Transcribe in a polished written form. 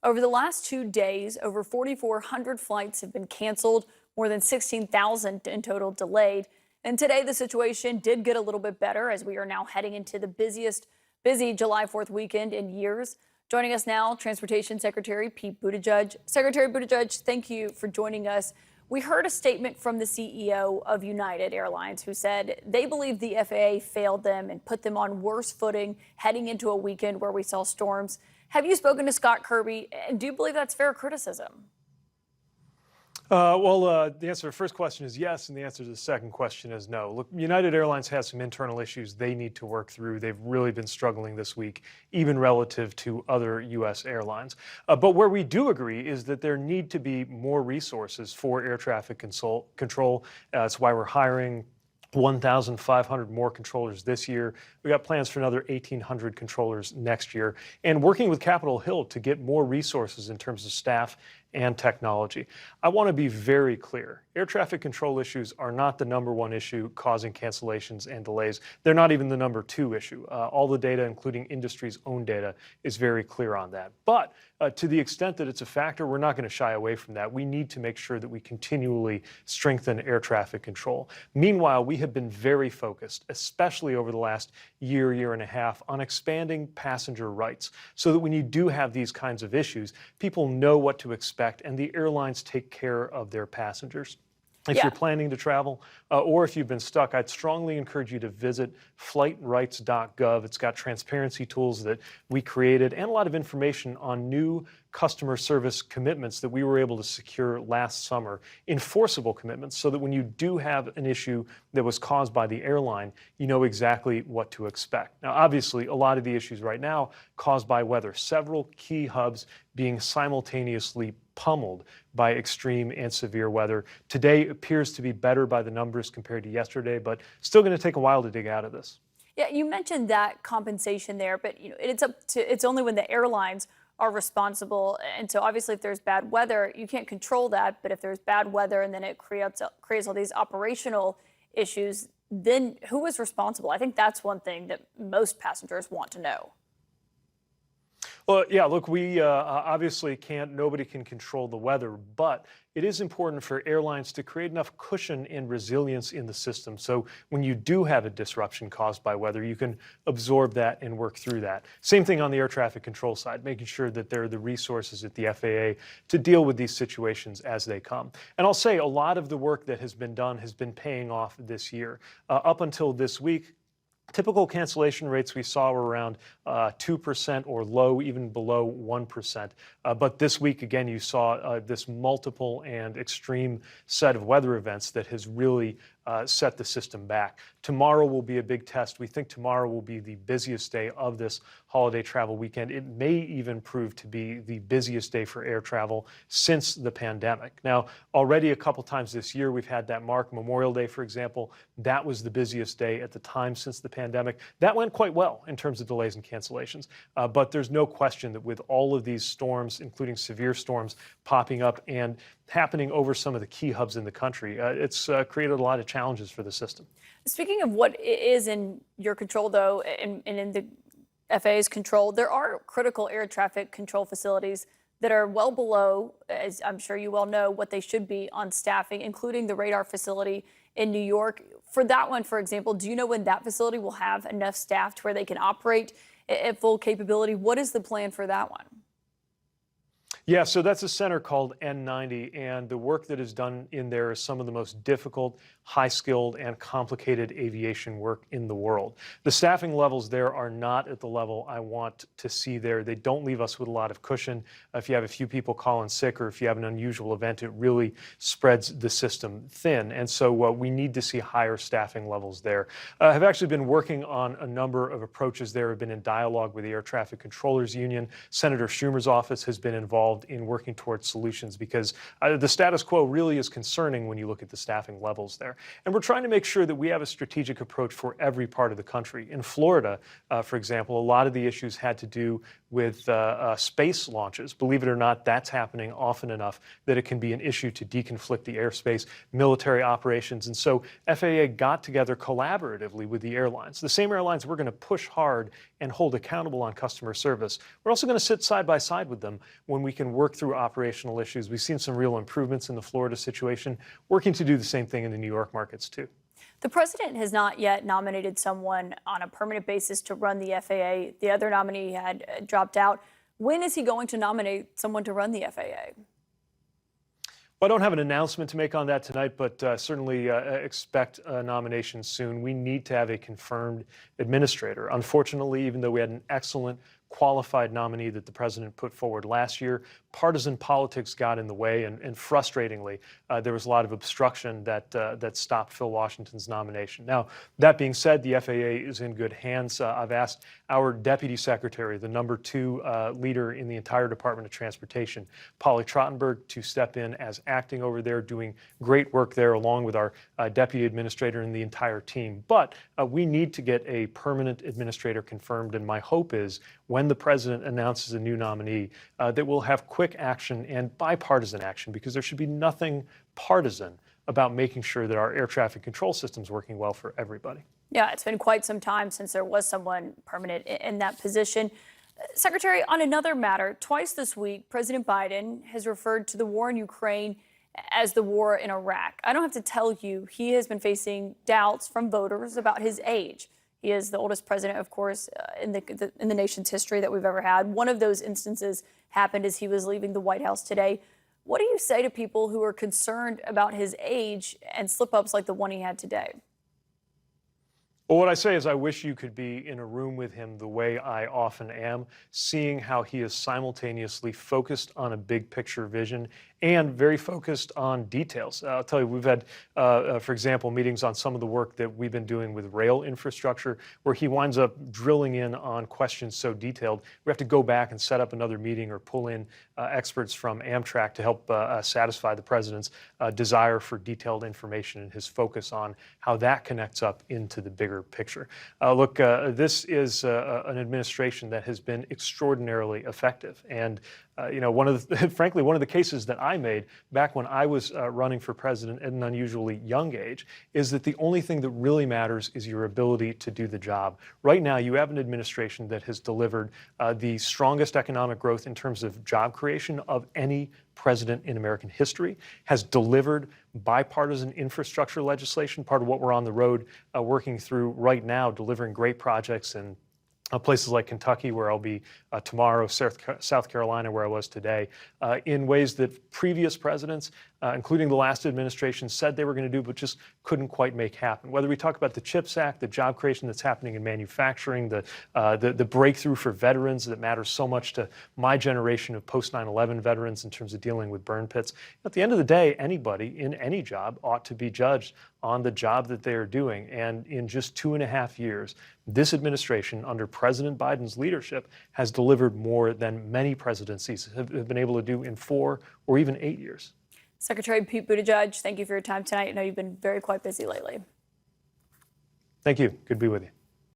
Over the last 2 days, over 4,400 flights have been canceled, more than 16,000 in total delayed. And today, the situation did get a little bit better as we are now heading into the busy July 4th weekend in years. Joining us now, Transportation Secretary Pete Buttigieg. Secretary Buttigieg, thank you for joining us. We heard a statement from the CEO of United Airlines who said they believe the FAA failed them and put them on worse footing heading into a weekend where we saw storms. Have you spoken to Scott Kirby, and do you believe that's fair criticism? The answer to the first question is yes, and the answer to the second question is no. Look, United Airlines has some internal issues they need to work through. They've really been struggling this week, even relative to other U.S. airlines. But where we do agree is that there need to be more resources for air traffic control. That's why we're hiring 1,500 more controllers this year. We got plans for another 1,800 controllers next year, and working with Capitol Hill to get more resources in terms of staff and technology. I want to be very clear. Air traffic control issues are not the #1 issue causing cancellations and delays. They're not even the #2 issue. All the data, including industry's own data, is very clear on that. But to the extent that it's a factor, we're not going to shy away from that. We need to make sure that we continually strengthen air traffic control. Meanwhile, we have been very focused, especially over the last year and a half, on expanding passenger rights so that when you do have these kinds of issues, people know what to expect and the airlines take care of their passengers. If you're planning to travel or if you've been stuck, I'd strongly encourage you to visit flightrights.gov. It's got transparency tools that we created and a lot of information on new customer service commitments that we were able to secure last summer, enforceable commitments, so that when you do have an issue that was caused by the airline, you know exactly what to expect. Now, obviously, a lot of the issues right now caused by weather, several key hubs being simultaneously pummeled by extreme and severe weather. Today appears to be better by the numbers compared to yesterday, but still going to take a while to dig out of this. Yeah, you mentioned that compensation there, but it's only when the airlines are responsible. And so obviously if there's bad weather, you can't control that. But if there's bad weather and then it creates all these operational issues, then who is responsible? I think that's one thing that most passengers want to know. Well, yeah, look, we obviously nobody can control the weather, but it is important for airlines to create enough cushion and resilience in the system. So when you do have a disruption caused by weather, you can absorb that and work through that. Same thing on the air traffic control side, making sure that there are the resources at the FAA to deal with these situations as they come. And I'll say a lot of the work that has been done has been paying off this year. Up until this week, typical cancellation rates we saw were around 2% or low, even below 1%. But this week, again, you saw this multiple and extreme set of weather events that has really set the system back. Tomorrow will be a big test. We think tomorrow will be the busiest day of this holiday travel weekend. It may even prove to be the busiest day for air travel since the pandemic. Now, already a couple times this year, we've had that mark. Memorial Day, for example, that was the busiest day at the time since the pandemic. That went quite well in terms of delays and cancellations. But there's no question that with all of these storms, including severe storms popping up and happening over some of the key hubs in the country, it's created a lot of challenges for the system. Speaking of what is in your control, though, and in the FAA's control, there are critical air traffic control facilities that are well below, as I'm sure you well know, what they should be on staffing, including the radar facility in New York. For that one, for example, do you know when that facility will have enough staff to where they can operate at full capability? What is the plan for that one? Yeah, so that's a center called N90, and the work that is done in there is some of the most difficult, high-skilled, and complicated aviation work in the world. The staffing levels there are not at the level I want to see there. They don't leave us with a lot of cushion. If you have a few people calling sick or if you have an unusual event, it really spreads the system thin. And so we need to see higher staffing levels there. I've actually been working on a number of approaches there. I've been in dialogue with the Air Traffic Controllers Union. Senator Schumer's office has been involved involved in working towards solutions because the status quo really is concerning when you look at the staffing levels there. And we're trying to make sure that we have a strategic approach for every part of the country. In Florida, for example, a lot of the issues had to do with space launches. Believe it or not, that's happening often enough that it can be an issue to deconflict the airspace, military operations. And so FAA got together collaboratively with the airlines, the same airlines we're going to push hard and hold accountable on customer service. We're also going to sit side by side with them when we can work through operational issues. We've seen some real improvements in the Florida situation, working to do the same thing in the New York markets too. The president has not yet nominated someone on a permanent basis to run the FAA. The other nominee had dropped out. When is he going to nominate someone to run the FAA? Well, I don't have an announcement to make on that tonight, but certainly expect a nomination soon. We need to have a confirmed administrator. Unfortunately, even though we had an excellent qualified nominee that the president put forward last year, partisan politics got in the way, and frustratingly, there was a lot of obstruction that stopped Phil Washington's nomination. Now, that being said, the FAA is in good hands. I've asked our deputy secretary, the number 2 leader in the entire Department of Transportation, Polly Trottenberg, to step in as acting over there, doing great work there, along with our deputy administrator and the entire team. But we need to get a permanent administrator confirmed, and my hope is when the president announces a new nominee, that we'll have quick action and bipartisan action, because there should be nothing partisan about making sure that our air traffic control system is working well for everybody. Yeah, it's been quite some time since there was someone permanent in that position. Secretary, on another matter, twice this week, President Biden has referred to the war in Ukraine as the war in Iraq. I don't have to tell you, he has been facing doubts from voters about his age. He is the oldest president, of course, in the nation's history that we've ever had. One of those instances happened as he was leaving the White House today. What do you say to people who are concerned about his age and slip-ups like the one he had today? Well, what I say is I wish you could be in a room with him the way I often am, seeing how he is simultaneously focused on a big picture vision and very focused on details. I'll tell you, we've had, for example, meetings on some of the work that we've been doing with rail infrastructure, where he winds up drilling in on questions so detailed, we have to go back and set up another meeting or pull in experts from Amtrak to help satisfy the president's desire for detailed information and his focus on how that connects up into the bigger picture. Look, this is an administration that has been extraordinarily effective. And frankly, one of the cases that I made back when I was running for president at an unusually young age is that the only thing that really matters is your ability to do the job. Right now, you have an administration that has delivered the strongest economic growth in terms of job creation of any president in American history, has delivered bipartisan infrastructure legislation, part of what we're on the road working through right now, delivering great projects in places like Kentucky, where I'll be tomorrow, South Carolina, where I was today, in ways that previous presidents, including the last administration, said they were going to do, but just couldn't quite make happen. Whether we talk about the CHIPS Act, the job creation that's happening in manufacturing, the breakthrough for veterans that matters so much to my generation of post 9/11 veterans in terms of dealing with burn pits. At the end of the day, anybody in any job ought to be judged on the job that they are doing. And in just 2.5 years, this administration, under President Biden's leadership, has delivered more than many presidencies have been able to do in 4 or even 8 years. Secretary Pete Buttigieg, thank you for your time tonight. I know you've been quite busy lately. Thank you. Good to be with you.